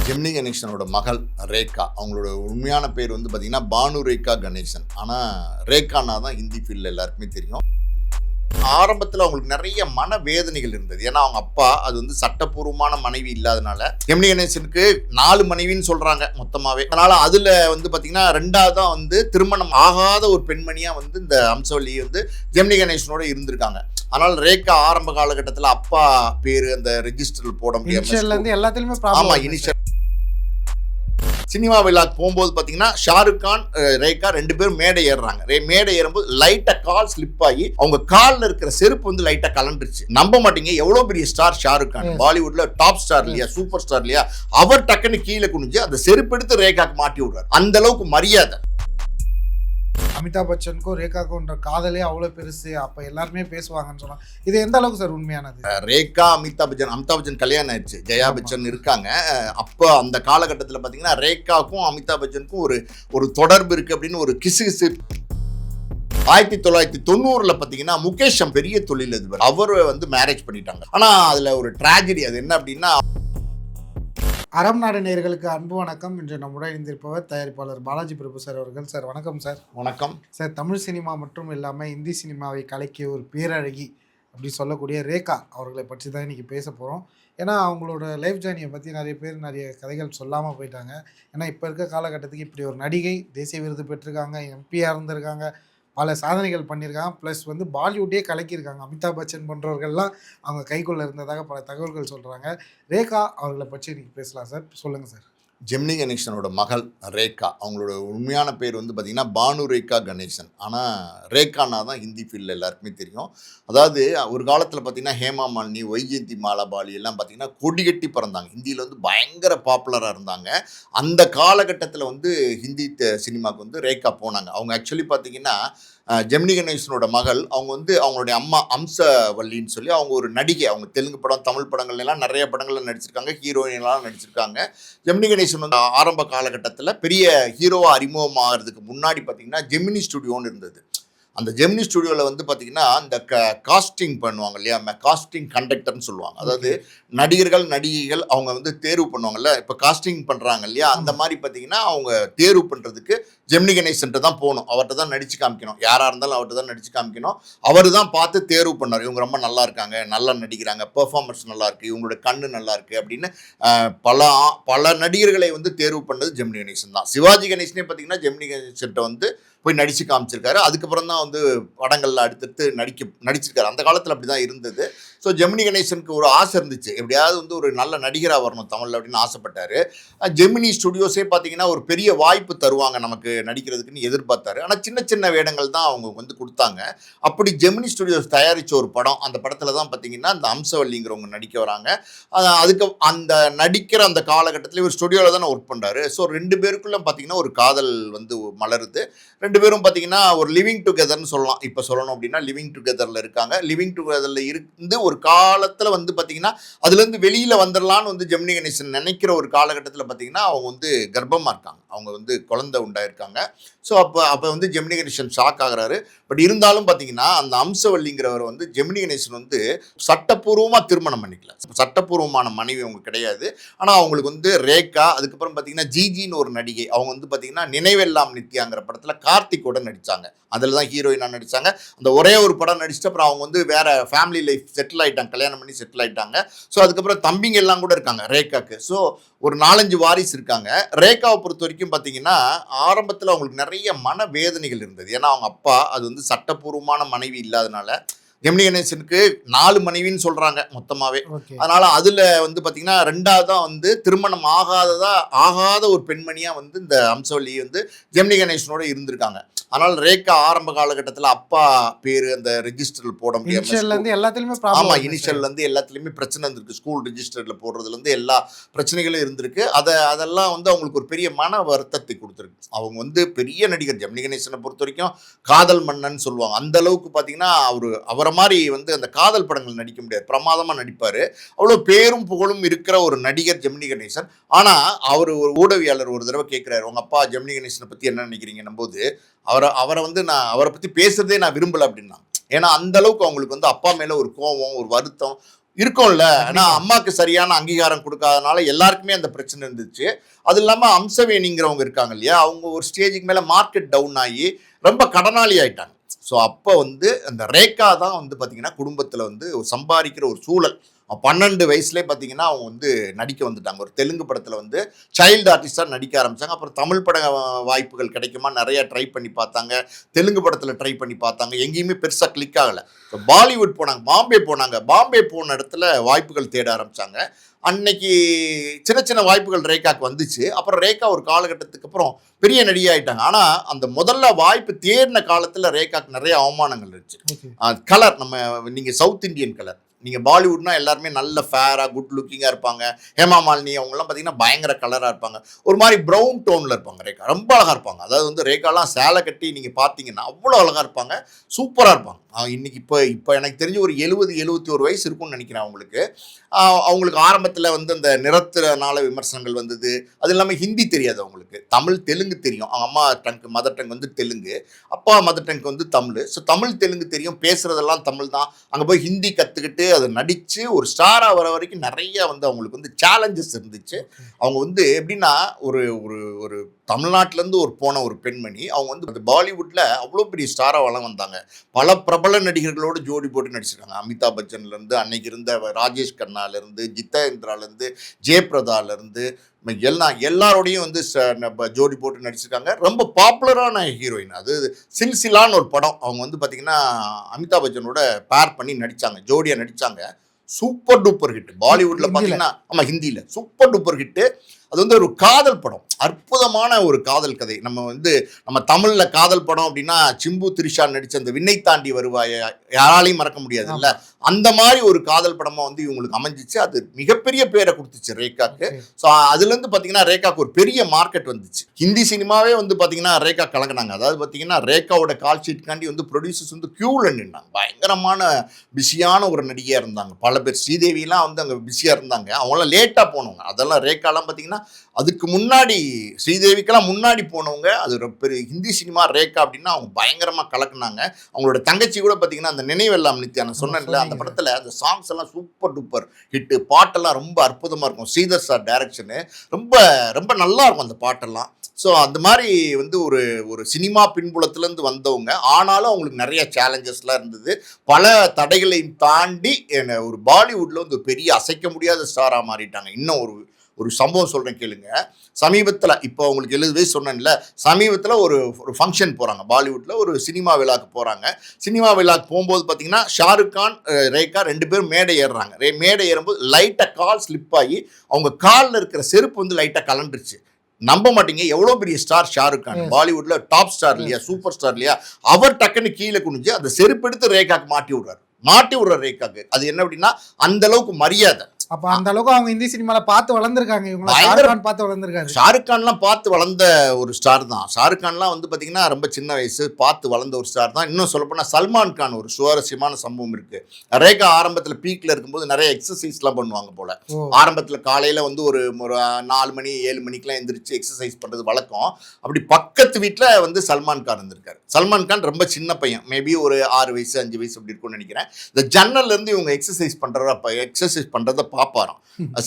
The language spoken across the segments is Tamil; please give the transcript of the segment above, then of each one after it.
ஜெமினி கணேசனோட மகள் ரேகா. அவங்களோட உண்மையான பேர் வந்து பார்த்தீங்கன்னா பானு ரேகா கணேசன். ஆனால் ரேகானா தான் ஹிந்தி ஃபீல்டில் எல்லாருக்குமே தெரியும். ஆரம்பத்தில் அவங்களுக்கு நிறைய மனவேதனைகள் இருந்தது. ஏன்னா அவங்க அப்பா அது வந்து சட்டப்பூர்வமான மனைவி இல்லாதனால ஜெமினி கணேசனுக்கு 4 மனைவின்னு சொல்றாங்க மொத்தமாவே. அதனால அதுல வந்து பாத்தீங்கன்னா 2வது தான் வந்து திருமணம் ஆகாத ஒரு பெண்மணியா வந்து இந்த அம்சவல்லி வந்து ஜெமினி கணேசனோட இருந்திருக்காங்க. ஆனால் ரேகா ஆரம்ப காலகட்டத்தில் அப்பா பேரு அந்த ரெஜிஸ்டர்ல போட முடியாம ஆமா இனிஷியல் சினிமா விழாக்கு போகும்போது பார்த்தீங்கன்னா ஷாருக் கான் ரேகா 2 பேரும் மேடை ஏறுறாங்க. மேடை ஏறும்போது லைட்டா கால் ஸ்லிப் ஆகி அவங்க காலில் இருக்கிற செருப்பு வந்து லைட்டா கலண்டுருச்சு. நம்ப மாட்டீங்க, எவ்வளவு பெரிய ஸ்டார் ஷாருக் கான், பாலிவுட்ல டாப் ஸ்டார் இல்லையா, சூப்பர் ஸ்டார் இல்லையா, அவர் டக்குன்னு கீழே குனிஞ்சு அந்த செருப்பு எடுத்து ரேகாக்கு மாட்டி விடுறாரு. அந்த அளவுக்கு மரியாதை. அமிதாப் பச்சனுக்கும் ரேகாக்கும்ன்ற காதலே அவ்வளோ பெருசு, அப்போ எல்லாருமே பேசுவாங்கன்னு சொன்னாங்க. இது எந்த அளவுக்கு சார் உண்மையானது? ரேகா அமிதாப் பச்சன் கல்யாணம் ஆயிடுச்சு, ஜெயா பச்சன் இருக்காங்க. அப்போ அந்த காலகட்டத்தில் பார்த்தீங்கன்னா ரேகாவுக்கும் அமிதாப் பச்சனுக்கும் ஒரு தொடர்பு இருக்கு அப்படின்னு ஒரு கிசு 1990 பார்த்தீங்கன்னா முகேஷ் பெரிய தொழிலதிபர், அவர் வந்து மேரேஜ் பண்ணிட்டாங்க. ஆனால் அதில் ஒரு ட்ராஜடி. அது என்ன அப்படின்னா, அறம் நாடு நேயர்களுக்கு அன்பு வணக்கம். இன்று நம்முடன் இருந்திருப்பவர் தயாரிப்பாளர் பாலாஜி பிரபு சார் அவர்கள். சார் வணக்கம் சார். வணக்கம் சார். தமிழ் சினிமா மட்டும் இல்லாமல் இந்தி சினிமாவை கலக்கிய ஒரு பேரழகி அப்படி சொல்லக்கூடிய ரேகா அவர்களை பற்றி தான் இன்றைக்கி பேச போகிறோம். ஏன்னா அவங்களோட லைஃப் ஜேர்னியை பற்றி நிறைய பேர் நிறைய கதைகள் சொல்லாமல் போயிட்டாங்க. ஏன்னா இப்போ இருக்க காலகட்டத்துக்கு இப்படி ஒரு நடிகை தேசிய விருது பெற்றிருக்காங்க, எம்பியாக இருந்திருக்காங்க, பல சாதனைகள் பண்ணியிருக்காங்க, ப்ளஸ் வந்து பாலிவுட்டே கலக்கியிருக்காங்க. அமிதாப் பச்சன் போன்றவர்கள்லாம் அவங்க கைக்குள்ளே இருந்ததாக பல தகவல்கள் சொல்கிறாங்க. ரேகா அவர்களை பற்றி இன்றைக்கி பேசலாம் சார். சொல்லுங்கள் சார். ஜெமினி கணேசனோட மகள் ரேகா. அவங்களோட உண்மையான பேர் வந்து பார்த்தீங்கன்னா பானு ரேகா கணேசன். ஆனால் ரேகானா தான் ஹிந்தி ஃபீல்டில் எல்லாருக்குமே தெரியும். அதாவது ஒரு காலத்தில் பார்த்தீங்கன்னா ஹேமா மாலினி, வைஜெயந்தி மாலாபாலி எல்லாம் பார்த்தீங்கன்னா கொடி கட்டி பிறந்தாங்க. ஹிந்தியில் வந்து பயங்கர பாப்புலராக இருந்தாங்க. அந்த காலகட்டத்தில் வந்து ஹிந்தி சினிமாவுக்கு வந்து ரேகா போனாங்க. அவங்க ஆக்சுவலி பார்த்தீங்கன்னா ஜெமினி கணேசனோட மகள். அவங்க வந்து அவங்களுடைய அம்மா அம்சவல்லின்னு சொல்லி அவங்க ஒரு நடிகை. அவங்க தெலுங்கு படம், தமிழ் படங்கள்லாம் நிறைய படங்கள்ல நடிச்சிருக்காங்க, ஹீரோயின்லாம் நடிச்சிருக்காங்க. ஜெமினி கணேசன் வந்து ஆரம்ப காலகட்டத்தில் பெரிய ஹீரோவா அறிமுகம் ஆகிறதுக்கு முன்னாடி பார்த்தீங்கன்னா ஜெமினி ஸ்டுடியோன்னு இருந்தது. அந்த ஜெமினி ஸ்டுடியோவில் வந்து பார்த்தீங்கன்னா இந்த காஸ்டிங் பண்ணுவாங்க இல்லையா, காஸ்டிங் கண்டக்டர்னு சொல்லுவாங்க. அதாவது நடிகர்கள் நடிகைகள் அவங்க வந்து தேர்வு பண்ணுவாங்கல்ல, இப்போ காஸ்டிங் பண்ணுறாங்க இல்லையா, அந்த மாதிரி பார்த்தீங்கன்னா அவங்க தேர்வு பண்ணுறதுக்கு ஜெமினி கணேசன்ட்டு தான் போகணும். அவர்கிட்ட தான் நடித்து காமிக்கணும். யாராக இருந்தாலும் அவர்கிட்ட தான் நடித்து காமிக்கணும். அவர் தான் பார்த்து தேர்வு பண்ணார். இவங்க ரொம்ப நல்லா இருக்காங்க, நல்லா நடிக்கிறாங்க, பெர்ஃபார்மன்ஸ் நல்லா இருக்குது, இவங்களோட கண்ணு நல்லா இருக்குது அப்படின்னு பல நடிகர்களை வந்து தேர்வு பண்ணது ஜெமினி கணேசன் தான். சிவாஜி கணேசனே பார்த்தீங்கன்னா ஜெமினி கணேசன்ட்ட வந்து போய் நடித்து காமிச்சிருக்காரு. அதுக்கப்புறம் தான் வந்து படங்களில் அடுத்தடுத்து நடிச்சிருக்காரு. அந்த காலத்தில் அப்படி தான் இருந்தது. ஸோ ஜெமினி கணேசனுக்கு ஒரு ஆசை இருந்துச்சு, எப்படியாவது வந்து ஒரு நல்ல நடிகராக வரணும் தமிழில் அப்படின்னு ஆசைப்பட்டார். ஜெமினி ஸ்டுடியோஸே பார்த்தீங்கன்னா ஒரு பெரிய வாய்ப்பு தருவாங்க நமக்கு நடிக்கிறதுக்குன்னு எதிர்பார்த்தாரு. ஆனால் சின்ன சின்ன வேடங்கள் தான் அவங்க வந்து கொடுத்தாங்க. அப்படி ஜெமினி ஸ்டுடியோஸ் தயாரித்த ஒரு படம், அந்த படத்தில் தான் பார்த்தீங்கன்னா அந்த அம்சவல்லிங்கிறவங்க நடிக்க வராங்க. அதுக்கு அந்த நடிக்கிற அந்த காலகட்டத்தில் ஒரு ஸ்டுடியோவில் தானே ஒர்க் பண்ணுறாரு. ஸோ 2 பேருக்குள்ளே பார்த்தீங்கன்னா ஒரு காதல் வந்து மலருது. 2 பேரும் பார்த்தீங்கன்னா ஒரு லிவிங் டுகெதர்னு சொல்லலாம். இப்போ சொல்லணும் அப்படின்னா லிவிங் டுகெதரில் இருக்காங்க. லிவிங் டுகெதரில் இருந்து ஒரு காலத்தில் வந்து பார்த்தீங்கன்னா அதுலேருந்து வெளியில் வந்துடலான்னு வந்து ஜெமினி கணேசன் நினைக்கிற ஒரு காலகட்டத்தில் பார்த்தீங்கன்னா அவங்க வந்து கர்ப்பமாக இருக்காங்க. அவங்க வந்து குழந்தை உண்டாயிருக்காங்க. ஸோ அப்போ வந்து ஜெமினி கணேசன் ஷாக் ஆகிறாரு. பட் இருந்தாலும் பார்த்தீங்கன்னா அந்த அம்சவல்லிங்கிறவர் வந்து ஜெமினி கணேசன் வந்து சட்டப்பூர்வமாக திருமணம் பண்ணிக்கல. சட்டப்பூர்வமான மனைவி அவங்க கிடையாது. ஆனால் அவங்களுக்கு வந்து ரேகா, அதுக்கப்புறம் பார்த்தீங்கன்னா ஜிஜின்னு ஒரு நடிகை, அவங்க வந்து பார்த்தீங்கன்னா நினைவெல்லாம் நித்யாங்கிற படத்தில் கார்த்திகோட நடித்தாங்க. அதில் தான் ஹீரோயினாக நடித்தாங்க. அந்த ஒரே ஒரு படம் நடிச்சுட்டு அப்புறம் அவங்க வந்து வேற ஃபேமிலி லைஃப் செட்டில் ஆகிட்டாங்க, கல்யாணம் பண்ணி செட்டில் ஆகிட்டாங்க. ஸோ அதுக்கப்புறம் தம்பிங்க எல்லாம் கூட இருக்காங்க ரேகாக்கு. ஸோ ஒரு 4-5 வாரிசு இருக்காங்க. ரேகாவை பொறுத்த வரைக்கும் பார்த்தீங்கன்னா ஆரம்பத்தில் அவங்களுக்கு நிறைய மனவேதனைகள் இருந்தது. ஏன்னா அவங்க அப்பா அது வந்து சட்டப்பூர்வமான மனைவி இல்லாதனால ஜெமினி கணேசனுக்கு 4 மனைவின்னு சொல்றாங்க மொத்தமாவே. அதனால அதுல வந்து பாத்தீங்கன்னா 2வது தான் வந்து திருமணம் ஆகாத ஒரு பெண்மணியா வந்து இந்த அம்சவல்லி வந்து ஜெமினி கணேசனோட இருந்திருக்காங்க. ஆனால் ரேகா ஆரம்ப காலகட்டத்தில் அப்பா பேரு அந்த ரெஜிஸ்டர்ல போட முடியாம ஆமா இனிஷியல்ல இருந்து எல்லாத்துலயுமே பிரச்சனை இருந்திருக்கு. ஸ்கூல் ரெஜிஸ்டர்ல போடுறதுல இருந்து எல்லா பிரச்சனைகளும் இருந்திருக்கு. அதெல்லாம் வந்து அவங்களுக்கு ஒரு பெரிய மன வருத்தத்தை கொடுத்துருக்கு. அவங்க வந்து பெரிய நடிகர். ஜெமினி கணேசனை பொறுத்த வரைக்கும் காதல் மன்னன் சொல்லுவாங்க. அந்த அளவுக்கு பாத்தீங்கன்னா அவரை மாதிரி வந்து அந்த காதல் படங்கள் நடிக்க முடியாது, பிரமாதமா நடிப்பாரு. அவ்வளவு பேரும் புகழும் இருக்கிற ஒரு நடிகர் ஜெமினி கணேசன். ஆனா அவர் ஒரு ஊடகவியாளர் ஒரு தடவை கேட்கிறாரு, உங்க அப்பா ஜெமினி கணேசனை பத்தி என்ன நினைக்கிறீங்கன்னும் போது அவரை வந்து நான் அவரை பத்தி பேசுறதே நான் விரும்பல அப்படின்னா. ஏன்னா அந்த அளவுக்கு அவங்களுக்கு வந்து அப்பா மேல ஒரு கோபம், ஒரு வருத்தம், இருக்கும்ல. ஆனா கண்டிப்பா. அம்மாக்கு சரியான அங்கீகாரம் குடுக்காதனால எல்லாருக்குமே அந்த பிரச்சனை இருந்துச்சு. அது இல்லாம அம்சவேணிங்கிறவங்க இருக்காங்க இல்லையா? அவங்க ஒரு ஸ்டேஜ்க்கு மேல மார்க்கெட் டவுன் ஆயி ரொம்ப கடனாளி ஆயிட்டாங்க. ஸோ அப்ப வந்து அந்த ரேகா தான் வந்து பார்த்தீங்கன்னா, குடும்பத்தில வந்து சம்பாரிக்கிற ஒரு சூழல். 12 வயசுலயே பார்த்தீங்கன்னா, அவங்க வந்து நடிக்க வந்துட்டாங்க. ஒரு தெலுங்கு படத்தில வந்து சைல்டு ஆர்டிஸ்ட்டா நடிக்க ஆரம்பிச்சாங்க. அப்புறம் தமிழ் பட வாய்ப்புகள் கிடைக்குமா நெறைய ட்ரை பண்ணி பார்த்தாங்க. தெலுங்கு படத்தில ட்ரை பண்ணி பார்த்தாங்க. எங்கேயுமே பெருசா கிளிக் ஆகல. பாலிவுட் போனாங்க. பாம்பே போனாங்க. பாம்பே போன இடத்துல வாய்ப்புகள் தேட ஆரம்பிச்சாங்க. அன்னைக்கு சின்ன சின்ன வாய்ப்புகள் ரேகாக்கு வந்துச்சு. அப்புறம் ரேகா ஒரு காலகட்டத்துக்கு அப்புறம் பெரிய நடிகை ஆயிட்டாங்க. ஆனா, அந்த முதல்ல வாய்ப்பு தேடின காலத்துல ரேகாக்கு நெறைய அவமானங்கள் இருந்துச்சு. ஓகே. கலர் நீங்க சவுத் இண்டியன் கலர். நீங்க பாலிவுட்னா எல்லாருமே நல்ல ஃபேரா, குட் லுக்கிங்கா இருப்பாங்க. ஹேமா மாலினி அவங்கலாம் பார்த்தீங்கன்னா, பயங்கர கலரா இருப்பாங்க. ஒரு மாரி ப்ரவுன் டோன்ல இருப்பாங்க ரேகா. ரொம்ப அழகா இருப்பாங்க. அதாவது வந்து ரேகாலாம் சேலை கட்டி நீங்க பார்த்தீங்கன்னா, அவ்வளோ அழகா இருப்பாங்க. சூப்பரா இருப்பாங்க. இன்னைக்கு இப்ப எனக்கு தெரிஞ்சு ஒரு 70, 71 வயசு இருக்கும்னு நெனைக்கிறேன் அவங்களுக்கு. அவங்களுக்கு ஆரம்பத்தில வந்து அந்த நிறத்தினால விமர்சனங்கள் வந்தது. அது இல்லாம ஹிந்தி தெரியாது அவங்களுக்கு. தமிழ், தெலுங்கு தெரியும். அவங்க அம்மா மதர் டங் வந்து தெலுங்கு. அப்பா மதர் டங் வந்து தமிழ். ஸோ தமிழ், தெலுங்கு தெரியும். பேசுறதெல்லாம் தமிழ் தான். அங்க போய் ஹிந்தி கத்துக்கிட்டு, அத நடிச்சு ஒரு ஸ்டாரா வர வரைக்கும் நெறைய வந்து அவங்களுக்கு வந்து சேலஞ்சஸ் இருந்துச்சு. ஓகே. அவங்க வந்து எப்படின்னா, ஒரு ஒரு ஒரு தமிழ்நாட்டிலேருந்து போன ஒரு பெண்மணி. அவங்க வந்து பாலிவுட்ல அவ்வளோ பெரிய ஸ்டாரா வலம் வந்தாங்க. பல பிரபல நடிகர்களோடு ஜோடி போட்டு நடிச்சிருக்காங்க. அமிதாப் பச்சன்லேருந்து, அன்னைக்கு இருந்த ராஜேஷ் கண்ணாலேருந்து, ஜிதேந்திராலேருந்து, ஜெயபிரதாலேருந்து எல்லாரோடையும் வந்து ஜோடி போட்டு நடிச்சிருக்காங்க. ரொம்ப பாப்புலரான ஹீரோயின். அது சில்சிலான்னு ஒரு படம். அவங்க வந்து பார்த்தீங்கன்னா, அமிதாப் பச்சனோட பேர் பண்ணி நடிச்சாங்க. ஜோடியா நடிச்சாங்க. Super duper hit. பாலிவுட்ல ஹிந்தில. பார்த்தீங்கன்னா ஆமா ஹிந்தியில. Super duper hit. அது வந்து ஒரு காதல் படம். அற்புதமான ஒரு காதல் கதை. நம்ம தமிழ்ல காதல் படம் அப்படின்னா, சிம்பு, திரிஷா நடிச்ச அந்த விண்ணை தாண்டி வருவாயே யாராலையும் மறக்க முடியாதுல்ல. ஆமா. அந்த மாரி ஒரு காதல் படமா வந்து இவங்களுக்கு அமைஞ்சிச்சு. அது மிகப்பெரிய பேர குடுத்துச்சு ரேகாக்கு. ஓகே. ஸோ அதுலேருந்து பார்த்தீங்கன்னா, ரேகாக்கு ஒரு பெரிய மார்க்கெட் வந்துச்சு. ஹிந்தி சினிமாவே வந்து பார்த்தீங்கன்னா, ரேகா கலக்குனாங்க. அதாவது பார்த்தீங்கன்னா, ரேகாவோட கால் ஷீட்காண்டி வந்து புரொடியூசர்ஸ் வந்து கியூல நின்னாங்க. பயங்கரமான பிஸியான ஒரு நடிகையா இருந்தாங்க. பல பேர் ஸ்ரீதேவிலாம் வந்து அங்க பிஸியா இருந்தாங்க. அவங்கலாம் லேட்டா போனவங்க. அதெல்லாம் ரேகாலாம் பார்த்தீங்கன்னா, அதுக்கு முன்னாடி ஸ்ரீதேவிக்கெல்லாம் முன்னாடி போனவங்க. அது ஒரு பெரிய ஹிந்தி சினிமா ரேகா அப்படின்னா அவங்க பயங்கரமா கலக்குனாங்க. அவங்களோட தங்கச்சி கூட பார்த்தீங்கன்னா, அந்த நினைவெல்லாம் நித்யா நான் ஆமா சொன்னேன்ல, அந்த சொன்னீங்க. படத்துல அந்த சாங்ஸ் எல்லாம் சூப்பர் டூப்பர் ஹிட். பாட்டெல்லாம் ரொம்ப அற்புதமா இருக்கும். Sridhar sir direction. ரொம்ப ரொம்ப நல்லா இருக்கும் அந்த பாட்டெல்லாம். ஸோ அந்த மாரி வந்து ஒரு ஒரு சினிமா பின்புலத்திலேருந்து வந்தவங்க. ஆனாலும் அவங்களுக்கு நெறைய சேலஞ்சஸ்லாம் இருந்தது. பல தடைகளையும் தாண்டி ஒரு பாலிவுட்ல வந்து ஒரு பெரிய அசைக்க முடியாத ஸ்டாரா மாறிட்டாங்க. இன்னும் ஒரு ஒரு சம்பவம் சொல்றேன் கேளுங்க. சமீபத்தில இப்போ உங்களுக்கு 70 வயசு சொன்னேன்ல, சமீபத்தில ஒரு ஒரு ஃபங்ஷன் போறாங்க. பாலிவுட்ல ஒரு சினிமா விழாக்கு போறாங்க. சினிமா விழாக்கு போம்போது பார்த்தீங்கன்னா, ஷாருக் கான், ரேகா 2 பேரும் மேடை ஏறுறாங்க. மேடை ஏறும்போது லைட்டா கால் ஸ்லிப் ஆகி, அவங்க கால்ல இருக்கிற செருப்பு வந்து லைட்டா கழண்டுருச்சு. நம்ப மாட்டீங்க எவ்வளோ பெரிய ஸ்டார் ஷாருக் கான். எஸ். பாலிவுட்ல டாப் ஸ்டார் இல்லையா? எஸ். சூப்பர் ஸ்டார் இல்லையா? அவர் டக்குன்னு கீழ குனிஞ்சு அந்த செருப்பு எடுத்து ரேகாக்கு மாட்டி விடுறாரு. மாட்டி விடுறாரு ரேகாக்கு. அது என்ன அப்படின்னா, அந்த அளவுக்கு மரியாதை. அப்ப அந்த அளவுக்கு அவங்க ஹிந்தி சினிமால பார்த்து வளர்ந்துருக்காங்க. இவங்கள பயங்கர ஷாருக் கான் பார்த்து வளர்ந்துருக்காரு. ஷாருக் கான்லாம் பார்த்து வளர்ந்த ஒரு ஸ்டார் தான். ஷாருக் கான்லாம் வந்து பார்த்தீங்கன்னா, ரொம்ப சின்ன வயசு பார்த்து வளர்ந்த ஒரு ஸ்டார் தான். இன்னும் சொல்லப்போனா சல்மான் கான் ஒரு சுவாரஸ்யமான சம்பவம் இருக்கு. ரேகா ஆரம்பத்தில பீக்ல இருக்கும்போது நெறைய எக்ஸர்சைஸ்லாம் பண்ணுவாங்க போல. ஓ! ஆரம்பத்தில காலையில வந்து ஒரு ஒரு 4 மணி 7 மணிக்கெல்லாம் எந்திரிச்சு எக்ஸர்சைஸ் பண்றது வழக்கம். அப்படி பக்கத்து வீட்ல வந்து சல்மான் கான் இருந்திருக்காரு. சல்மான் கான் ரொம்ப சின்ன பையன். மேபி ஒரு 6 வயசு 5 வயசு அப்படி இருக்கும்னு நெனைக்கிறேன். இந்த ஜன்னல்ல இருந்து இவங்க எக்ஸர்சைஸ் பண்றத பார்ப்பாராம்.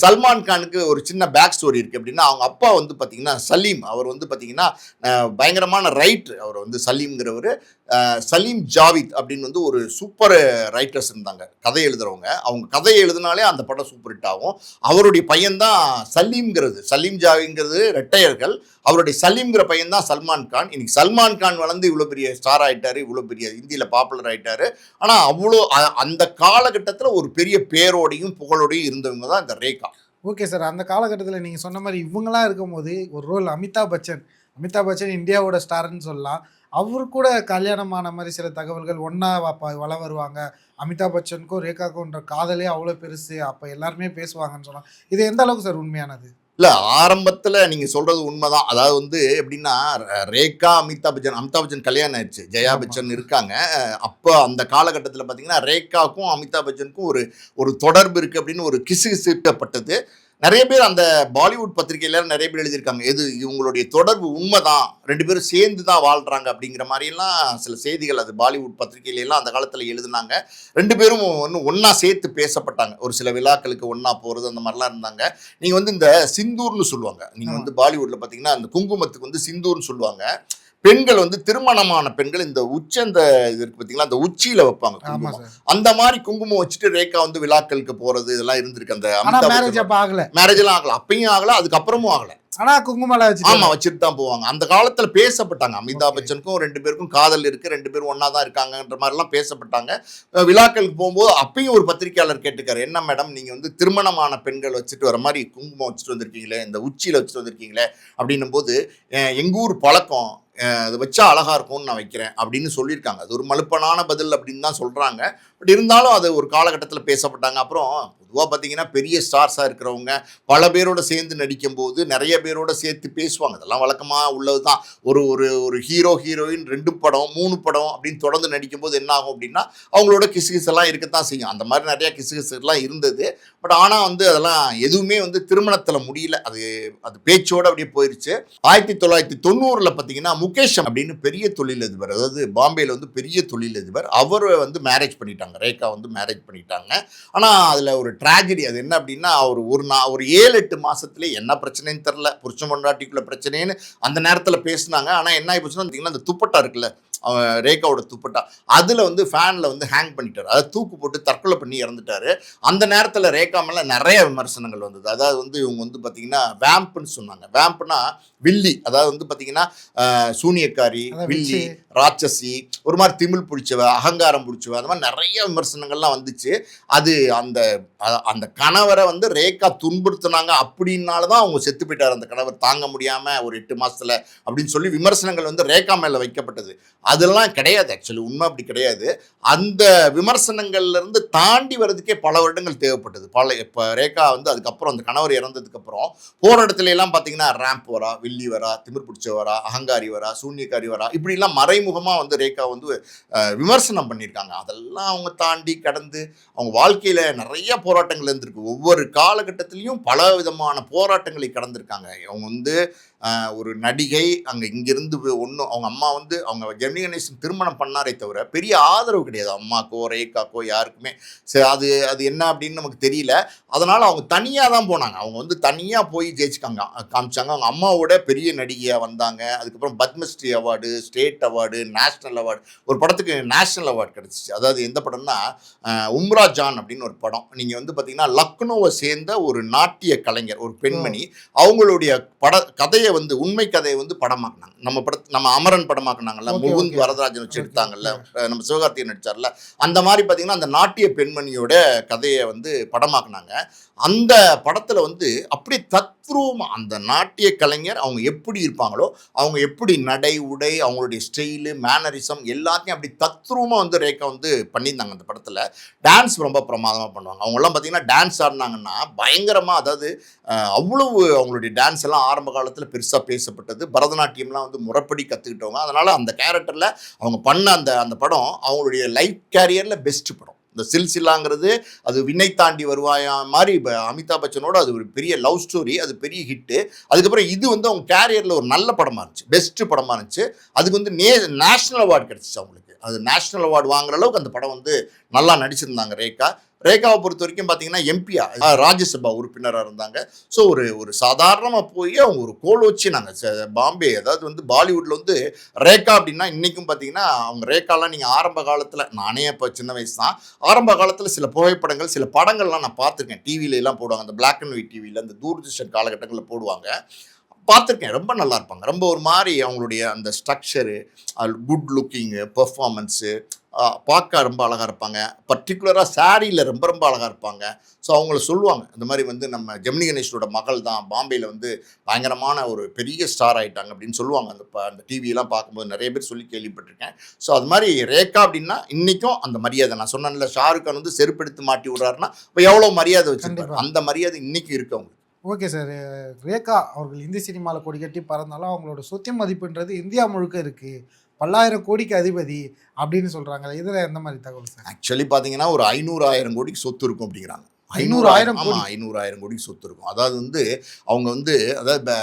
சல்மான் கானுக்கு ஒரு சின்ன பேக் ஸ்டோரி இருக்கு. எப்படின்னா, அவங்க அப்பா வந்து பார்த்தீங்கன்னா சலீம். அவர் வந்து பார்த்தீங்கன்னா, பயங்கரமான ரைட்டர். அவர் வந்து சலீம்ங்கிறவரு. சலீம் ஜாவித் அப்படின்னு வந்து ஒரு சூப்பர் ரைட்டர்ஸ் இருந்தாங்க. கதை எழுதுறவங்க. அவங்க கதையை எழுதினாலே அந்த படம் சூப்பர் ஹிட் ஆகும். அவருடைய பையன் தான் சலீம்ங்கிறது. சலீம் ஜாவிங்கிறது இரட்டையர்கள். அவருடைய சலீம்ங்கிற பையன் தான் சல்மான் கான். இன்னைக்கு சல்மான் கான் வளர்ந்து இவ்வளோ பெரிய ஸ்டார் ஆயிட்டாரு. இவ்வளோ பெரிய ஹிந்தியில பாப்புலர் ஆயிட்டாரு. ஆனா அவ்வளோ அந்த காலகட்டத்தில ஒரு பெரிய பேரோடையும், புகழோடையும் இருந்தவங்க தான் இந்த ரேகா. Okay sir. அந்த காலகட்டத்தில நீங்க சொன்ன மாரி இவங்கலாம் இருக்கும்போது, ஒரு ரோல் அமிதாப் பச்சன். அமிதாப் பச்சன் இந்தியாவோட ஸ்டார்ன்னு சொல்லலாம். அவரு கூட கல்யாணம் ஆன மாரி சில தகவல்கள். ஒண்ணா வலம் வருவாங்க. அமிதாப் பச்சனுக்கும் ரேகாக்கும்ன்ற காதலே அவ்வளோ பெருசு. அப்ப எல்லாருமே பேசுவாங்கன்னு சொன்னாங்க. இது எந்த அளவுக்கு சார் உண்மையானது? இல்ல ஆரம்பத்துல நீங்க சொல்றது உண்மைதான். அதாவது வந்து எப்படின்னா, ரேகா, அமிதாப் பச்சன் கல்யாணம் ஆயிடுச்சு. ஜெயா ஆமா. பச்சன் இருக்காங்க. அப்ப அந்த காலகட்டத்தில பார்த்தீங்கன்னா, ரேகாக்கும் அமிதாப் பச்சனுக்கும் ஒரு ஒரு தொடர்பு இருக்கு அப்படின்னு ஒரு கிசுகிசுக்கப்பட்டது. நிறைய பேர் அந்த பாலிவுட் பத்திரிகையில நிறைய பேர் எழுதியிருக்காங்க, எது இவங்களுடைய தொடர்பு உண்மைதான், 2 பேரும் சேர்ந்து தான் வாழ்றாங்க அப்படிங்கிற மாதிரிலாம் சில செய்திகள் அது பாலிவுட் பத்திரிகையில எல்லாம் அந்த காலத்தில் எழுதுனாங்க. 2 பேரும் ஒண்ணா சேர்த்து பேசப்பட்டாங்க. ஒரு சில விழாக்களுக்கு ஒண்ணா போறது அந்த மாதிரிலாம் இருந்தாங்க. நீங்க வந்து இந்த சிந்தூர்னு சொல்லுவாங்க. நீங்க ஆமா. வந்து பாலிவுட்ல பார்த்தீங்கன்னா அந்த குங்குமத்துக்கு வந்து சிந்தூர்னு சொல்லுவாங்க. பெண்கள் வந்து திருமணமான பெண்கள் இந்த இந்த இது இருக்கு பார்த்தீங்களா, அந்த உச்சியில வைப்பாங்க ஆமா குங்குமம். சார். அந்த மாதிரி குங்குமம் வச்சுட்டு ரேகா வந்து விழாக்களுக்கு போறது இதெல்லாம் இருந்திருக்கு. அந்த ஆனா அமிதாப் மேரேஜ் பச்சன் அப்ப ஆகல. மேரேஜ் எல்லாம் ஆகல. அப்பயும் ஆகல, அதுக்கப்புறமும் ஆகல. ஆனா குங்குமலாம் ஆமா வச்சுட்டாரு. வச்சுட்டு தான் போவாங்க. அந்த காலத்துல பேசப்பட்டாங்க. அமிதாப் ஓகே. பச்சனுக்கும் 2 பேருக்கும் காதல் இருக்கு. 2 பேரும் ஒண்ணா தான் இருக்காங்கன்ற மாரிலாம் பேசப்பட்டாங்க. விழாக்களுக்கு போம்போது அப்பயும் ஒரு பத்திரிக்கையாளர் கேட்டுருக்காரு, "என்ன மேடம் நீங்க வந்து திருமணமான பெண்கள் வச்சுட்டு வர மாரி குங்குமம் வச்சுட்டு வந்திருக்கீங்களே, இந்த உச்சியில வச்சுட்டு வந்திருக்கீங்களே" அப்படின்னும்போது, எங்க ஊர் பழக்கம். அத வச்சா அழகா இருக்கும்னு நான் வைக்கிறேன்" அப்படின்னு சொல்லியிருக்காங்க. அது ஒரு மலுப்பனான பதில் அப்படின்னு தான் சொல்றாங்க. பட் இருந்தாலும் அது ஒரு காலகட்டத்தில பேசப்பட்டாங்க. அப்புறம் பொதுவா பார்த்தீங்கன்னா, பெரிய ஸ்டார்ஸா இருக்கிறவங்க பல பேரோட சேர்ந்து நடிக்கும்போது, நெறைய பேரோட சேர்த்து பேசுவாங்க. அதெல்லாம் வழக்கமா உள்ளது தான். ஒரு ஒரு ஒரு ஹீரோ, ஹீரோயின் 2 படம், 3 படம் அப்படின்னு தொடர்ந்து நடிக்கும்போது என்ன ஆகும் அப்படின்னா, அவங்களோட கிசுகிசு எல்லாம் இருக்கத்தான் செய்யும். அந்த மாரி நெறைய கிசுகிசுலாம் இருந்தது. பட் ஆனா வந்து அதெல்லாம் எதுவுமே வந்து திருமணத்தில முடியல. அது அது பேச்சோட அப்படியே போயிருச்சு. 1990ல பார்த்தீங்கன்னா, முகேஷ் அப்படின்னு பெரிய தொழிலதிபர். அதாவது பாம்பேல வந்து பெரிய தொழிலதிபர். அவரு வந்து மேரேஜ் பண்ணிட்டாங்க. ரேகா வந்து மேரேஜ் பண்ணிட்டாங்க. ஆனா, அதுல ஒரு ட்ராஜடி. அது என்ன அப்படின்னா, அவரு ஒரு 7, 8 மாசத்திலே என்ன பிரச்சனைன்னு தெரியல. புருஷன் பொண்டாட்டிக்குள்ள பிரச்சனைன்னு அந்த நேரத்தில பேசுனாங்க. ஆனா என்ன ஆயி போச்சுன்னா பார்த்தீங்கன்னா, அந்த துப்பட்டா இருக்குல்ல, ரேகாவோட துப்பட்டா, அதுல வந்து ஃபேன்ல வந்து ஹேங் பண்ணிட்டாரு. அதாவது தூக்கு போட்டு தற்கொலை பண்ணி இறந்துட்டாரு. அந்த நேரத்தில ரேகா மேல நெறைய விமர்சனங்கள் வந்தது. அதாவது வந்து இவங்க வந்து பார்த்தீங்கன்னா, வேம்ப்ன்னு சொன்னாங்க. வேம்ப்னா வில்லி. அதாவது வந்து பார்த்தீங்கன்னா, சூனியக்காரி, அதான் வில்லி, விச்சு. ராட்சசி, ஒரு மாரி திமில் புடிச்சவ, அகங்காரம் புடிச்சவ, அந்த மாரி நெறைய விமர்சனங்கள்லாம் வந்துச்சு. அது அந்த அந்த கணவர வந்து ரேகா துன்புறுத்துனாங்க அப்படின்னால தான் அவங்க செத்து போயிட்டாரு அந்த கணவர் தாங்க முடியாம ஒரு 8 மாசத்துல அப்படின்னு சொல்லி விமர்சனங்கள் வந்து ரேகா மேல வைக்கப்பட்டது. அதெல்லாம் கிடையாது. ஆக்சுவலி உண்மை அப்படி கிடையாது. அந்த விமர்சனங்கள்ல இருந்து தாண்டி வர்றதுக்கே பல வருடங்கள் தேவைப்பட்டது. இப்ப ரேகா வந்து அதுக்கப்புறம் அந்த கணவர் இறந்ததுக்கு அப்புறம் போற இடத்துல எல்லாம் பார்த்தீங்கன்னா, ரேம்ப் வரா, வில்லி வரா, திமிர் பிடிச்ச வரா, அகங்காரி வரா, சூனியக்காரி வரா, இப்படிலாம் மறைமுகமா வந்து ரேகா வந்து விமர்சனம் பண்ணியிருக்காங்க. அதெல்லாம் அவங்க தாண்டி கடந்து அவங்க வாழ்க்கையில நிறைய போராட்டங்கள் இருந்திருக்கு. ஒவ்வொரு காலகட்டத்திலயும் பல விதமான போராட்டங்களை கடந்திருக்காங்க. அவங்க வந்து ஒரு நடிகை அங்க இங்கிருந்து ஒண்ணும் அவங்க அம்மா வந்து அவங்க ஜெமினி கணேசன் திருமணம் பண்ணாரே தவிர, பெரிய ஆதரவு கிடையாது. அம்மாக்கோ, ரேகாக்கோ யாருக்குமே. சரி அது அது என்ன அப்படின்னு நமக்கு தெரியல. அதனால அவங்க தனியா தான் போனாங்க. அவங்க வந்து தனியா போய் காமிச்சாங்க. அவங்க அம்மாவோட பெரிய நடிகையா வந்தாங்க. அதுக்கப்புறம் Padmashri award, state award, national award. ஒரு படத்துக்கு நேஷனல் அவார்டு கிடைச்சிச்சு. அதாவது எந்த படம்னா, உம்ரா ஜான் அப்படின்னு ஒரு படம். நீங்க வந்து பார்த்தீங்கன்னா, லக்னோவை சேர்ந்த ஒரு நாட்டிய கலைஞர், ஒரு ஓ! பெண்மணி. அவங்களுடைய கதைய வந்து உண்மை கதையை வந்து படமாக்குனாங்க. நம்ம அமரன் படமாக்குனாங்கல்ல, ஓகே, முகுந்த் ஓகே. வரதராஜன் வச்சு ஓகே, எடுத்தாங்கல்ல, ஓகே. நம்ம சிவகார்த்திகேயன் நடிச்சார்ல, அந்த மாரி பார்த்தீங்கன்னா, அந்த நாட்டிய பெண்மணியோட கதைய வந்து படமாக்குனாங்க. அந்த படத்துல வந்து அப்படியே தத்ரூவமா அந்த நாட்டிய கலைஞர் அவங்க எப்படி இருப்பாங்களோ, அவங்க எப்படி நடை, உடை, அவங்களுடைய ஸ்டைலு, மேனரிசம் எல்லாத்தையும் அப்படி தத்ரூவமா வந்து ரேகா வந்து பண்ணியிருந்தாங்க அந்த படத்துல. டான்ஸ் ரொம்ப பிரமாதமா பண்ணுவாங்க. அவங்கலாம் பார்த்தீங்கன்னா, டான்ஸ் ஆடுனாங்கன்னா பயங்கரமா, அதாவது அவ்வளவு அவங்களுடைய டான்ஸ் எல்லாம் ஆரம்ப காலத்துல பெருசா பேசப்பட்டது. பரதநாட்டியம்லாம் வந்து முறைப்படி கத்துக்கிட்டவங்க. அதனால அந்த கேரக்டர்ல அவங்க பண்ண அந்த அந்த படம் அவங்களுடைய லைஃப் கேரியர்ல பெஸ்ட் படம். இந்த சில்சிலாங்கிறது அது விண்ணை தாண்டி வருவாயா மாரி அமிதாப் பச்சனோட அது ஒரு பெரிய லவ் ஸ்டோரி. அது பெரிய ஹிட்டு. அதுக்கப்புறம் இது வந்து அவங்க கேரியர்ல ஒரு நல்ல படமா இருந்துச்சு. பெஸ்ட் படமா இருந்துச்சு. அதுக்கு வந்து நேஷனல் அவார்டு கிடைச்சிச்சு அவங்களுக்கு. அது நேஷனல் அவார்டு வாங்குற அளவுக்கு அந்த படம் வந்து நல்லா நடிச்சிருந்தாங்க ரேகா. ரேகாவை பொறுத்த வரைக்கும் பார்த்தீங்கன்னா, எம்பியா ராஜ்யசபா உறுப்பினரா இருந்தாங்க. ஸோ ஒரு ஒரு சாதாரணமா போய் அவங்க ஒரு கோல் வச்சு நாங்க பாம்பே, அதாவது வந்து பாலிவுட்ல வந்து ரேகா அப்படின்னா இன்னைக்கும் பார்த்தீங்கன்னா, அவங்க ரேகாலாம் நீங்க ஆரம்ப காலத்துல, நானே அப்ப சின்ன வயசு தான். ஆரம்ப காலத்துல சில புகைப்படங்கள், சில படங்கள்லாம் நான் பார்த்துருக்கேன். டிவில எல்லாம் போடுவாங்க. அந்த பிளாக் அண்ட் ஒயிட் டிவில அந்த தூர்தர்ஷன் காலகட்டங்கள்ல போடுவாங்க. பார்த்துருக்கேன். ரொம்ப நல்லாயிருப்பாங்க. ரொம்ப ஒரு மாரி அவங்களுடைய அந்த ஸ்ட்ரக்சரு, குட் லுக்கிங்கு, பெர்ஃபார்மன்ஸு, பார்க்க ரொம்ப அழகா இருப்பாங்க. பர்ட்டிகுலரா சாரீல ரொம்ப ரொம்ப அழகா இருப்பாங்க. ஸோ அவங்கள சொல்லுவாங்க. இந்த மாரி வந்து நம்ம ஜெமினி கணேஷனோட மகள் தான். பாம்பேல வந்து பயங்கரமான ஒரு பெரிய ஸ்டார் ஆயிட்டாங்க அப்படின்னு சொல்லுவாங்க. அந்த டிவியெல்லாம் பார்க்கும்போது நெறைய பேர் சொல்லி கேள்விப்பட்டுருக்கேன். ஸோ அது மாரி ரேகா அப்படின்னா இன்னைக்கும் அந்த மரியாதை. நான் சொன்னேன்ல, ஷாருக் கான் வந்து செருப்பெடுத்து மாட்டி விடுறாருன்னா, அப்ப எவ்வளோ மரியாதை வச்சிருப்பாரு. கண்டிப்பா. அந்த மரியாதை இன்னைக்கும் இருக்கு அவங்களுக்கு. Okay sir. ரேகா அவர்கள் இந்தி சினிமால கொடி கட்டி பறந்தாலும், அவங்களோட சொத்து மதிப்புன்றது இந்தியா முழுக்க இருக்கு. பல்லாயிரம் கோடிக்கு அதிபதி அப்படின்னு சொல்றாங்க. இதுல எந்த மாரி தகவல் சார்? ஆக்சுவலி பார்த்தீங்கன்னா, ஒரு 500, 1000 கோடிக்கு சொத்து இருக்கும் அப்படிங்கிறாங்க. 500,000 கோடி. ஆமாம், 500,000 கோடி சொத்து இருக்கும். அதாவது வந்து அவங்க வந்து அதாவது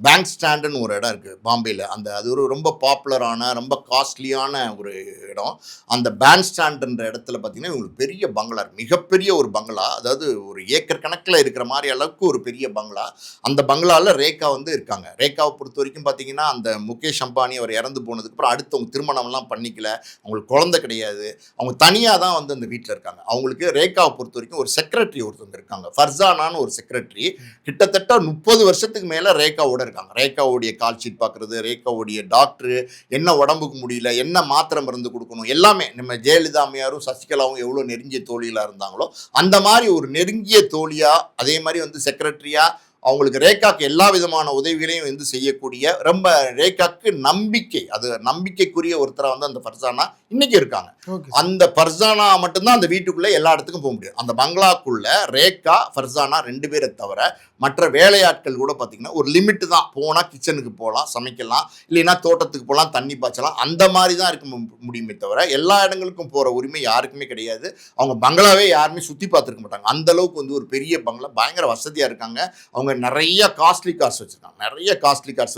பேங்க் ஸ்டாண்டுன்னு ஒரு இடம் இருக்குது பாம்பேயில். அது ஒரு ரொம்ப பாப்புலரான ரொம்ப காஸ்ட்லியான ஒரு இடம். அந்த பேங்க் ஸ்டாண்டுன்ற இடத்துல பார்த்தீங்கன்னா இவங்களுக்கு பெரிய பங்களா இருக்கு. மிகப்பெரிய ஒரு பங்களா, அதாவது ஒரு ஏக்கர் கணக்கில் இருக்கிற மாதிரி அளவுக்கு ஒரு பெரிய பங்களா. அந்த பங்களாவில் ரேகா வந்து இருக்காங்க. ரேகாவை பொறுத்த வரைக்கும் பார்த்தீங்கன்னா அந்த முகேஷ் அம்பானி அவர் இறந்து போனதுக்கப்புறம் அடுத்து அவங்க திருமணம்லாம் பண்ணிக்கல, அவங்களுக்கு குழந்தை கிடையாது, அவங்க தனியாக தான் வந்து அந்த வீட்டில் இருக்காங்க. அவங்களுக்கு ரேகாவை பொறுத்த வரைக்கும் ஒரு செக்ரட்டரி ஒருத்தவங்க இருக்காங்க, ஃபர்சானான்னு ஒரு செக்ரட்டரி. கிட்டத்தட்ட 30 வருஷத்துக்கு மேலே ரேகாவோட இருக்காங்க. ரேகாவுடைய கால் ஷீட் பார்க்குறது, ரேகாவுடைய டாக்டரு, என்ன உடம்புக்கு முடியல, என்ன மாத்திரை மருந்து கொடுக்கணும், எல்லாமே நம்ம ஜெயலலிதா அம்மையாரும் சசிகலாவும் எவ்வளோ நெருங்கிய தோழிகளாக இருந்தாங்களோ அந்த மாதிரி ஒரு நெருங்கிய தோழியாக, அதே மாதிரி வந்து செக்ரட்டரியாக அவங்களுக்கு ரேகாக்கு எல்லா விதமான உதவிகளையும் வந்து செய்யக்கூடிய ரொம்ப ரேகாக்கு நம்பிக்கை, அது நம்பிக்கைக்குரிய ஒருத்தரை வந்து அந்த ஃபர்சானா இன்னைக்கு இருக்காங்க. அந்த ஃபர்சானா மட்டும்தான் அந்த வீட்டுக்குள்ளே எல்லா இடத்துக்கும் போக முடியும். அந்த பங்களாக்குள்ள ரேகா ஃபர்சானா 2 பேரை தவிர மற்ற வேலையாட்கள் கூட பார்த்தீங்கன்னா ஒரு லிமிட்டு தான். போனால் கிச்சனுக்கு போகலாம், சமைக்கலாம், இல்லைன்னா தோட்டத்துக்கு போகலாம், தண்ணி பாய்ச்சலாம், அந்த மாதிரி தான் இருக்க முடியுமே தவிர எல்லா இடங்களுக்கும் போகிற உரிமை யாருக்குமே கிடையாது. அவங்க பங்களாவே யாருமே சுற்றி பார்த்துருக்க மாட்டாங்க. அந்த அளவுக்கு வந்து ஒரு பெரிய பங்களா, பயங்கர வசதியாக இருக்காங்க. அவங்க நிறைய காஸ்ட்லி கார்ஸ்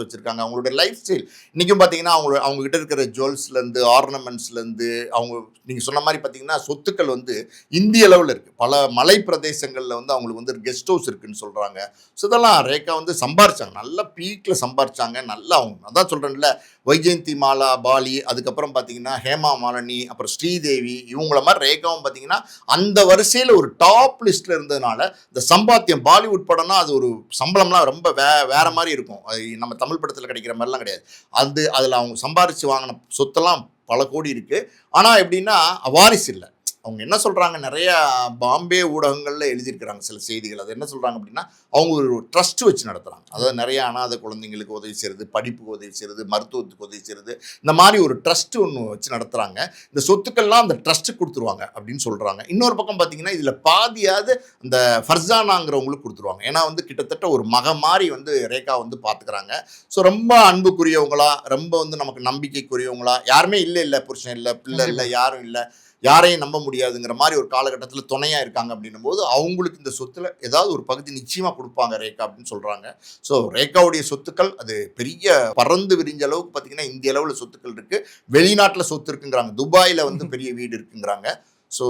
வச்சுருக்காங்க. அவங்களோட லைஃப் ஸ்டைல் இன்றைக்கும் பார்த்தீங்கன்னா அவங்க கிட்ட இருக்கிற ஜுவல்ஸ்லேருந்து ஆர்னமெண்ட்ஸ்லேருந்து அவங்க நீங்கள் சொன்ன மாதிரி பார்த்தீங்கன்னா சொத்துக்கள் வந்து இந்திய அளவில் இருக்குது. பல மலை பிரதேசங்களில் வந்து அவங்களுக்கு வந்து கெஸ்ட் ஹவுஸ் இருக்குதுன்னு சொல்கிறாங்க. ஸோ இதெல்லாம் ரேகா வந்து சம்பாரிச்சாங்க, நல்ல பீக்கில் சம்பாரிச்சாங்க. நல்லா அவங்க அதான் சொல்கிறேன்ல, வைஜெயந்தி மாலா பாலி, அதுக்கப்புறம் பார்த்தீங்கன்னா ஹேமா மாலினி, அப்புறம் ஸ்ரீதேவி, இவங்கள மாதிரி ரேகாவும் பார்த்தீங்கன்னா அந்த வரிசையில் ஒரு டாப் லிஸ்ட்டில் இருந்ததுனால இந்த சம்பாத்தியம் பாலிவுட் படம்னா அது ஒரு சம்பளம்லாம் ரொம்ப வேறு மாதிரி இருக்கும். அது நம்ம தமிழ் படத்தில் கிடைக்கிற மாதிரிலாம் கிடையாது. அதில் அவங்க சம்பாரித்து வாங்கின சொத்தெல்லாம் பல கோடி இருக்குது. ஆனால் எப்படின்னா வாரிசு இல்லை. அவங்க என்ன சொல்கிறாங்க, நிறையா பாம்பே ஊடகங்களில் எழுதியிருக்கிறாங்க சில செய்திகள். அது என்ன சொல்கிறாங்க அப்படின்னா அவங்க ஒரு ட்ரஸ்ட் வச்சு நடத்துகிறாங்க. அதாவது நிறைய அனாதை குழந்தைங்களுக்கு உதவி செய்கிறது, படிப்புக்கு உதவி செய்கிறது, மருத்துவத்துக்கு உதவி செய்கிறது, இந்த மாதிரி ஒரு ட்ரஸ்ட் ஒன்று வச்சு நடத்துகிறாங்க. இந்த சொத்துக்கள்லாம் அந்த ட்ரஸ்ட்டுக்கு கொடுத்துருவாங்க அப்படின்னு சொல்கிறாங்க. இன்னொரு பக்கம் பார்த்தீங்கன்னா இதில் பாதியாவது அந்த ஃபர்சானாங்கிறவங்களுக்கு கொடுத்துருவாங்க. ஏன்னா வந்து கிட்டத்தட்ட ஒரு மக மாதிரி வந்து ரேகா வந்து பார்த்துக்கிறாங்க. ஸோ ரொம்ப அன்புக்குரியவங்களா, ரொம்ப வந்து நமக்கு நம்பிக்கைக்குரியவங்களா, யாருமே இல்லை புருஷன் இல்லை, பிள்ளை இல்லை, யாரும் இல்லை, யாரையும் நம்ப முடியாதுங்கிற மாதிரி ஒரு காலகட்டத்தில் துணையாக இருக்காங்க. அப்படின்னும் போது அவங்களுக்கு இந்த சொத்தில் ஏதாவது ஒரு பகுதி நிச்சயமாக கொடுப்பாங்க ரேகா அப்படின்னு சொல்கிறாங்க. ஸோ ரேகாவுடைய சொத்துக்கள் அது பெரிய பறந்து விரிஞ்ச அளவுக்கு பார்த்தீங்கன்னா இந்திய அளவில் சொத்துக்கள் இருக்குது. வெளிநாட்டில் சொத்து இருக்குங்கிறாங்க, துபாயில் வந்து பெரிய வீடு இருக்குங்கிறாங்க. ஸோ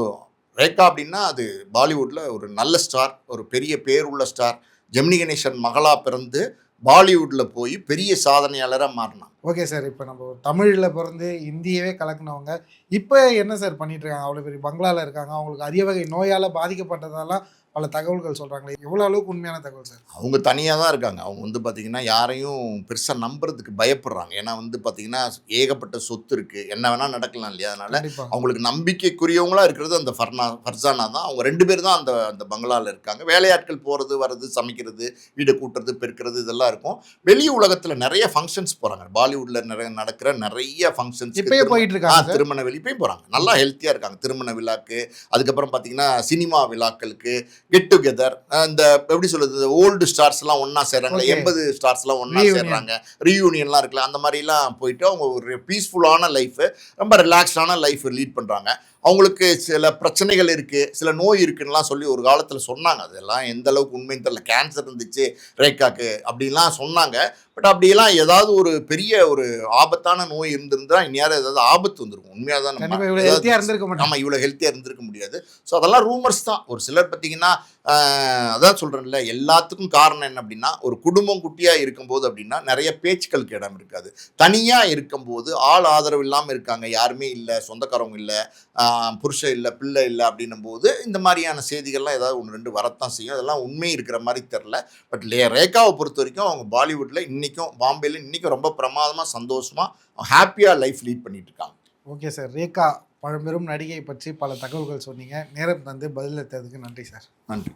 ரேகா அப்படின்னா அது பாலிவுட்டில் ஒரு நல்ல ஸ்டார், ஒரு பெரிய பேர் உள்ள ஸ்டார். ஜெமினி கணேசன் மகளா பிறந்து பாலிவுட்டில் போய் பெரிய சாதனையாளராக மாறினாங்க. ஓகே சார், இப்போ நம்ம தமிழில் பிறந்து இந்தியவே கலக்குனவங்க இப்போ என்ன சார் பண்ணிட்டு இருக்காங்க? அவ்வளோ பெரிய பங்களாவில் இருக்காங்க, அவங்களுக்கு அரிய வகை நோயால் பாதிக்கப்பட்டதெல்லாம் பல தகவல்கள் சொல்கிறாங்களே, எவ்வளோ அளவுக்கு உண்மையான தகவல் சார்? அவங்க தனியாக தான் இருக்காங்க. அவங்க வந்து பார்த்திங்கன்னா யாரையும் பெருசாக நம்புறதுக்கு பயப்படுறாங்க. ஏன்னா வந்து பார்த்திங்கன்னா ஏகப்பட்ட சொத்து இருக்குது, என்ன வேணால் நடக்கலாம் இல்லையா? அதனால் அவங்களுக்கு நம்பிக்கைக்குரியவங்களாக இருக்கிறது அந்த ஃபர்சானா தான். அவங்க 2 பேர் தான் அந்த பங்களாவில் இருக்காங்க. வேலையாட்கள் போகிறது வர்றது, சமைக்கிறது, வீடை கூட்டுறது, பெருக்கிறது, இதெல்லாம் இருக்கும். வெளி உலகத்தில் நிறைய ஃபங்க்ஷன்ஸ் போகிறாங்க. பாலிவுட்டில் நடக்கிற நிறைய ஃபங்க்ஷன்ஸ் இப்போயே போயிட்டு இருக்காங்க. திருமண வெளிப்பையும் போகிறாங்க, நல்லா ஹெல்த்தியாக இருக்காங்க. திருமண விழாக்கு, அதுக்கப்புறம் பார்த்திங்கன்னா சினிமா விழாக்களுக்கு, கெட் டுகெதர், இந்த எப்படி சொல்றது, ஓல்டு ஸ்டார்ஸ்லாம் ஒன்றா சேர்றாங்க, 80 ஸ்டார்ஸ்லாம் ஒன்றா சேர்றாங்க, ரீயூனியன்லாம் இருக்குல்ல, அந்த மாதிரிலாம் போயிட்டு அவங்க ஒரு பீஸ்ஃபுல்லான லைஃபு, ரொம்ப ரிலாக்ஸ்டான லைஃப் லீட் பண்ணுறாங்க. அவங்களுக்கு சில பிரச்சனைகள் இருக்குது, சில நோய் இருக்குன்னுலாம் சொல்லி ஒரு காலத்தில் சொன்னாங்க. அதெல்லாம் எந்த அளவுக்கு உண்மைன்னு தெரியல. கேன்சர் இருந்துச்சு ரேகாக்கு அப்படின்லாம் சொன்னாங்க. பட் அப்படியெல்லாம் ஏதாவது ஒரு பெரிய ஒரு ஆபத்தான நோய் இருந்திருந்தா இனியாவது ஏதாவது ஆபத்து வந்திருக்கும். உண்மையாக தான் நம்ம இவ்வளோ ஹெல்த்தியாக இருந்திருக்க முடியாது. ஸோ அதெல்லாம் ரூமர்ஸ் தான். ஒரு சிலர் பார்த்தீங்கன்னா அதான் சொல்கிறேன்ல, எல்லாத்துக்கும் காரணம் என்ன அப்படின்னா ஒரு குடும்பம் குட்டியாக இருக்கும்போது அப்படின்னா நிறைய பேச்சுக்களுக்கு இடம் இருக்காது. தனியாக இருக்கும்போது ஆள் ஆதரவு இல்லாமல் இருக்காங்க, யாருமே இல்லை, சொந்தக்காரவங்க இல்லை, புருஷன் இல்லை, பிள்ளை இல்லை அப்படின்னும் போது இந்த மாதிரியான செய்திகள்லாம் ஏதாவது 1-2 வரத்தான் செய்யும். அதெல்லாம் உண்மை இருக்கிற மாதிரி தெரில. பட் ரேகாவை பொறுத்த வரைக்கும் அவங்க பாலிவுட்டில் இன்றைக்கும், பாம்பேயில் இன்றைக்கும் ரொம்ப பிரமாதமாக, சந்தோஷமாக, ஹாப்பியாக லைஃப் லீட் பண்ணிட்டு இருக்காங்க. ஓகே சார், ரேகா பழம்பெரும் நடிகை பற்றி பல தகவல்கள் சொன்னீங்க. நேரம் தந்து பதிலளித்ததுக்கு நன்றி சார். நன்றி.